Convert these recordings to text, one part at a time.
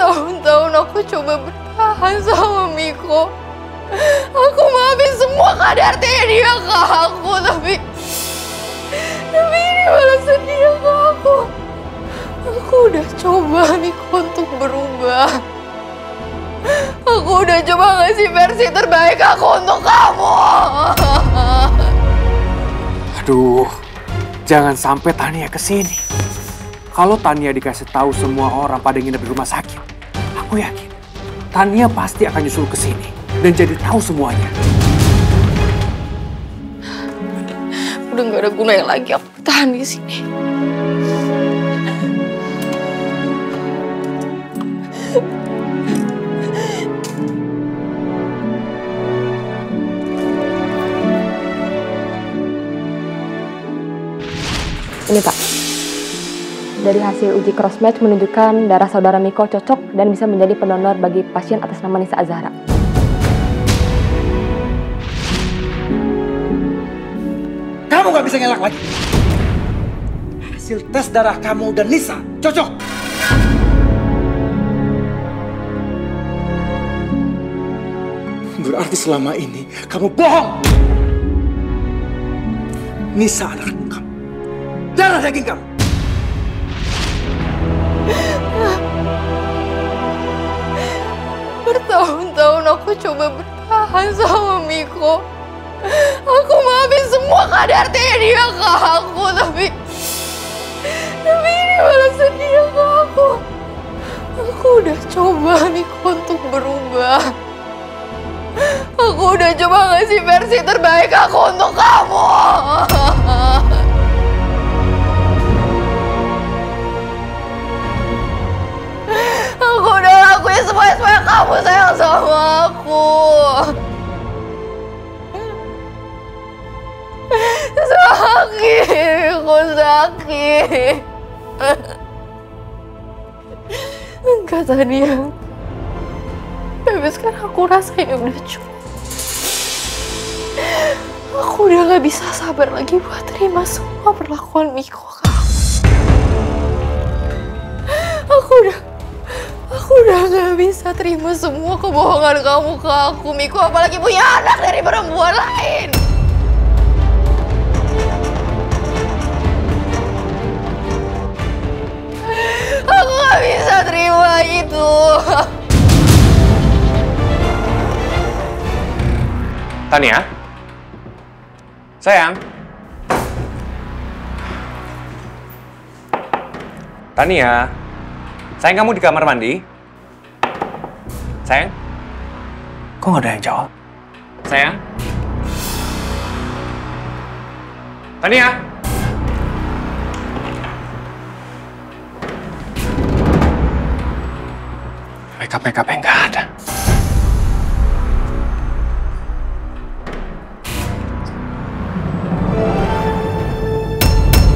Bertahun-tahun aku coba bertahan sama Miko. Aku maafin semua KDRT dia ke aku, tapi ini balasan dia ke aku. Aku udah coba Miko untuk berubah. Aku udah coba ngasih versi terbaik aku untuk kamu. Aduh, jangan sampai Tania kesini. Kalau Tania dikasih tahu semua orang pada nginep di rumah sakit, aku yakin Tania pasti akan nyusul kesini dan jadi tahu semuanya. Udah gak ada gunanya lagi aku tahan di sini. Ini Pak, dari hasil uji crossmatch menunjukkan darah saudara Miko cocok dan bisa menjadi pendonor bagi pasien atas nama Nisa Azahra. Kamu gak bisa ngelak lagi. Hasil tes darah kamu dan Nisa cocok. Berarti selama ini kamu bohong. Nisa adalah kamu. Darah daging kamu. Bertahun-tahun aku coba bertahan sama Miko. Aku maafin semua KDRT dia ke aku, tapi ini balasan dia ke aku. Aku udah coba Miko untuk berubah. Aku udah coba ngasih versi terbaik aku untuk kamu. Aku udah lakuin semuanya supaya kamu sayang sama aku. Sakit, aku sakit. Enggak Tania. Tapi sekarang aku rasanya udah cukup. Aku udah gak bisa sabar lagi buat terima semua perlakuan Miko ke aku. Aku udah gak bisa terima semua kebohongan kamu ke aku, Miko. Apalagi punya anak dari perempuan lain. Aku gak bisa terima itu. Tania? Sayang? Tania? Sayang, kamu di kamar mandi? Sayang? Kok nggak ada yang jawab? Sayang? Tania? Makeup-makeupnya nggak ada.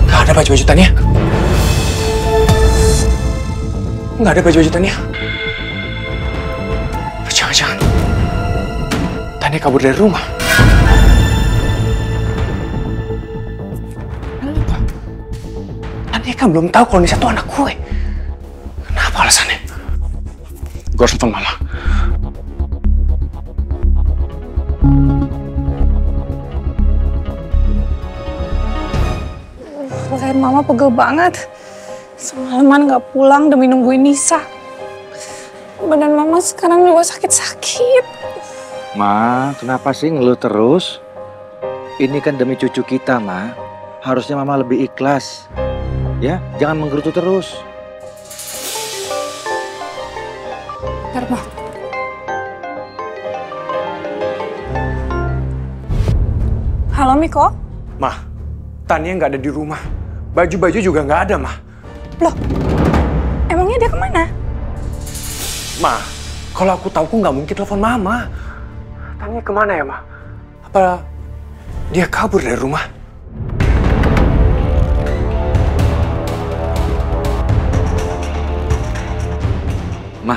Nggak ada baju-baju Tania. Nggak ada baju-baju Tania. Jangan-jangan Tania kabur dari rumah. Kenapa? Tania kan belum tahu kalau Nisa itu anak gue. Kenapa alasannya? Gue harus telepon Mama. Leher Mama pegel banget. Semalaman nggak pulang demi nungguin Nisa. Badan Mama sekarang juga sakit-sakit. Ma, kenapa sih ngeluh terus? Ini kan demi cucu kita, Ma. Harusnya Mama lebih ikhlas. Ya, jangan menggerutu terus. Bentar, Ma. Halo, Miko? Ma, Tania nggak ada di rumah. Baju-baju juga nggak ada, Ma. Loh, emangnya dia kemana? Ma, kalau aku tahu, aku nggak mungkin telepon Mama. Tania kemana ya, Ma? Apa dia kabur dari rumah? Ma,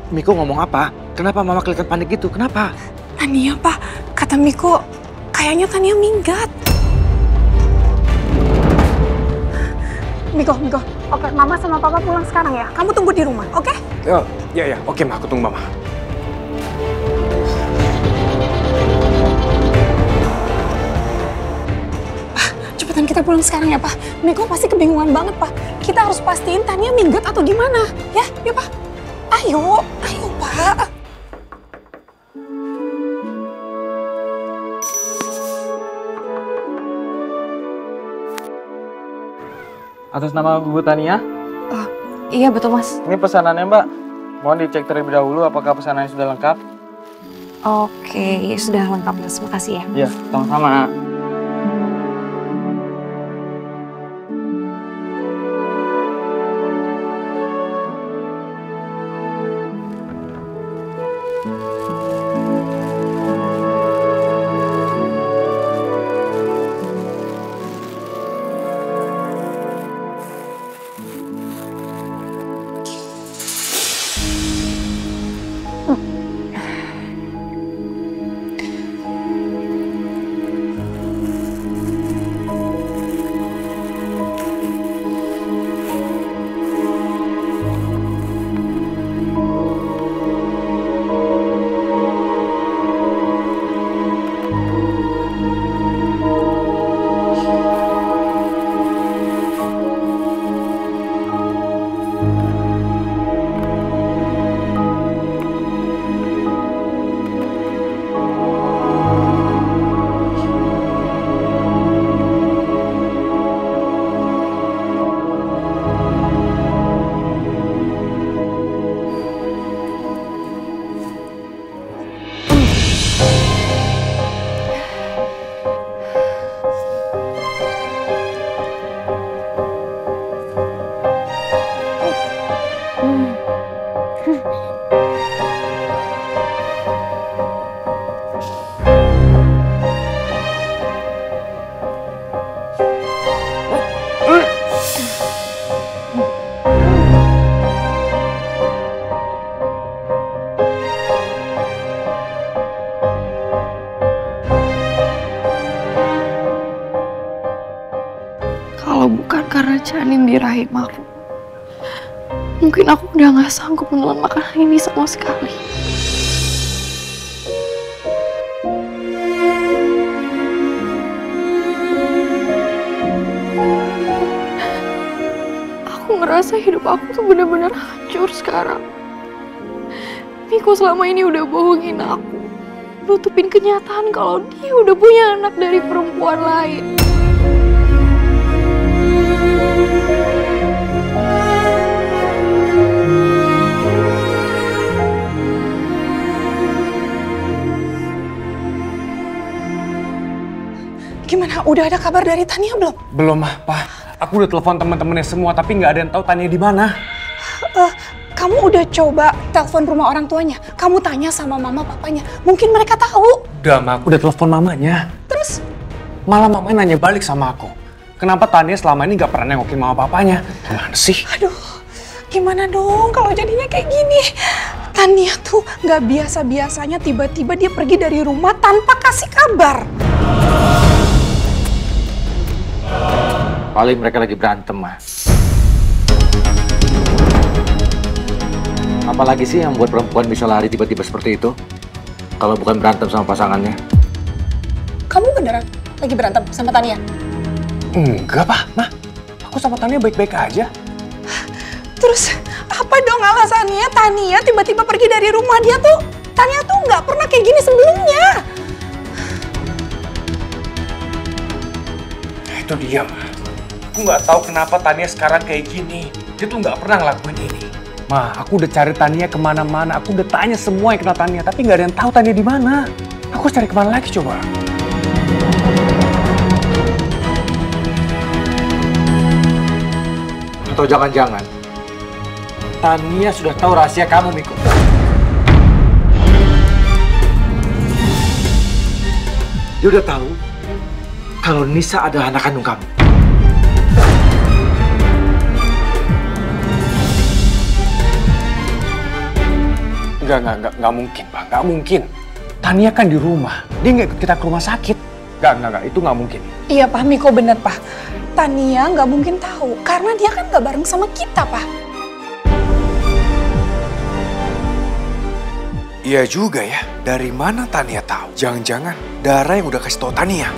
Miko ngomong apa? Kenapa Mama kelihatan panik gitu? Kenapa? Tania, Pak. Kata Miko, kayaknya Tania minggat. Miko, Oke, Mama sama Papa pulang sekarang ya. Kamu tunggu di rumah, oke? Ya, oke Ma, aku tunggu Mama. Cepetan kita pulang sekarang ya, Pak. Miko pasti kebingungan banget, Pak. Kita harus pastiin Tania minggat atau gimana. Ya, Pak. Ayo, Pak. Atas nama Bu Tania, Iya betul Mas. ini pesanannya Mbak. Mohon dicek terlebih dahulu apakah pesanannya sudah lengkap. Oke, sudah lengkap Mas. Makasih ya. Iya, sama-sama. Kalau bukan karena janin di rahim aku, mungkin aku udah gak sanggup menelan makanan ini sama sekali. Aku ngerasa hidup aku tuh benar-benar hancur sekarang. Miko selama ini udah bohongin aku, nutupin kenyataan kalau dia udah punya anak dari perempuan lain. Gimana? Udah ada kabar dari Tania belum? Belum Mah, Pak. Aku udah telepon teman-temannya semua tapi nggak ada yang tahu Tania di mana. Kamu udah coba telepon rumah orang tuanya? Kamu tanya sama mama papanya? Mungkin mereka tahu. Udah Mah, aku udah telepon mamanya. Terus? Malah mamanya nanya balik sama aku. Kenapa Tania selama ini nggak pernah nengokin mama papanya? Gimana sih? Aduh, gimana dong kalau jadinya kayak gini? Tania tuh nggak biasa-biasanya tiba-tiba dia pergi dari rumah tanpa kasih kabar. Paling mereka lagi berantem, Mah. Apalagi sih yang buat perempuan bisa lari tiba-tiba seperti itu? Kalau bukan berantem sama pasangannya. Kamu beneran lagi berantem sama Tania? Enggak, Pak. Mah, aku sama Tania baik-baik aja. Terus apa dong alasannya Tania tiba-tiba pergi dari rumah dia tuh? Tania tuh nggak pernah kayak gini sebelumnya. Itu dia, Mah. Aku nggak tahu kenapa Tania sekarang kayak gini. Dia tuh nggak pernah ngelakuin ini. Mah, aku udah cari Tania kemana-mana. Aku udah tanya semua yang kenal Tania, tapi nggak ada yang tahu Tania di mana. Aku harus cari kemana lagi coba? Atau jangan-jangan Tania sudah tahu rahasia kamu, Miko. Dia udah tahu kalau Nisa adalah anak kandung kamu. Nggak mungkin, Pak. Nggak mungkin. Tania kan di rumah. Dia nggak ikut kita ke rumah sakit. Nggak. Itu nggak mungkin. Iya Pak, Miko bener Pak. Tania nggak mungkin tahu karena dia kan nggak bareng sama kita, Pak. Iya juga ya, dari mana Tania tahu? Jangan-jangan Dara yang udah kasih tahu Tania.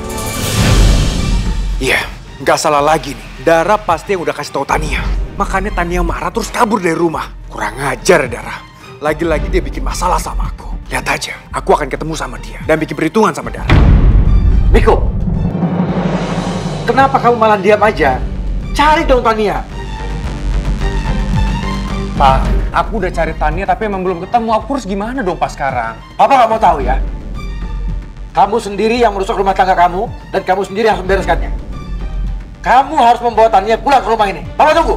Iya, nggak salah lagi nih. Dara pasti yang udah kasih tahu Tania. Makanya Tania marah terus kabur dari rumah. Kurang ajar ya Dara. Lagi-lagi dia bikin masalah sama aku. Lihat aja, aku akan ketemu sama dia dan bikin perhitungan sama Dara. Miko, kenapa kamu malah diam aja? Cari dong Tania. Pak, aku udah cari Tania tapi emang belum ketemu. Aku harus gimana dong Pak sekarang? Papa nggak mau tahu ya. Kamu sendiri yang merusak rumah tangga kamu dan kamu sendiri yang harus membereskannya. Kamu harus membawa Tania pulang ke rumah ini. Papa tunggu.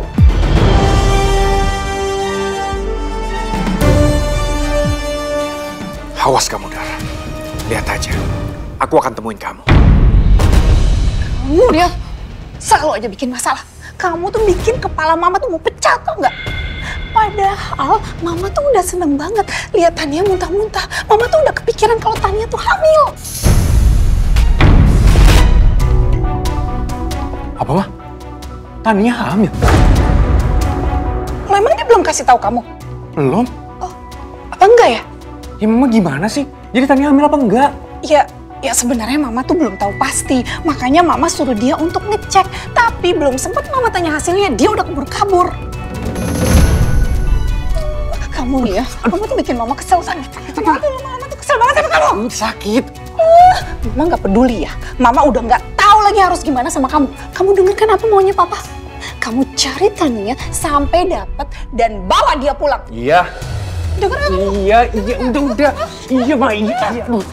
Awas kamu Dara. Lihat aja, aku akan temuin kamu. Kamu dia selalu aja bikin masalah. Kamu tuh bikin kepala mama tuh mau pecah, tau nggak? Padahal mama tuh udah seneng banget lihat Tania muntah-muntah. Mama tuh udah kepikiran kalau Tania tuh hamil. Apa mah? Tania hamil? Lo emang dia belum kasih tahu kamu? Belum? Oh, apa enggak ya? Ya mama gimana sih? Jadi Tania hamil apa enggak? Ya sebenarnya mama tuh belum tahu pasti. Makanya mama suruh dia untuk ngecek. Tapi belum sempat mama tanya hasilnya, dia udah kabur-kabur. Kamu nih ya, kamu tuh bikin mama kesel banget. Mama tuh kesel banget sama kamu. Sakit. Mama nggak peduli ya. Mama udah nggak tahu lagi harus gimana sama kamu. Kamu dengarkan apa maunya papa? Kamu cari Tania sampai dapat dan bawa dia pulang. Iya. Dengar kamu? Iya, udah. Iya, Ma, iya. Aduh.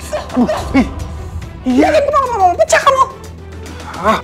Iya kan, mau pecah kamu. Ah.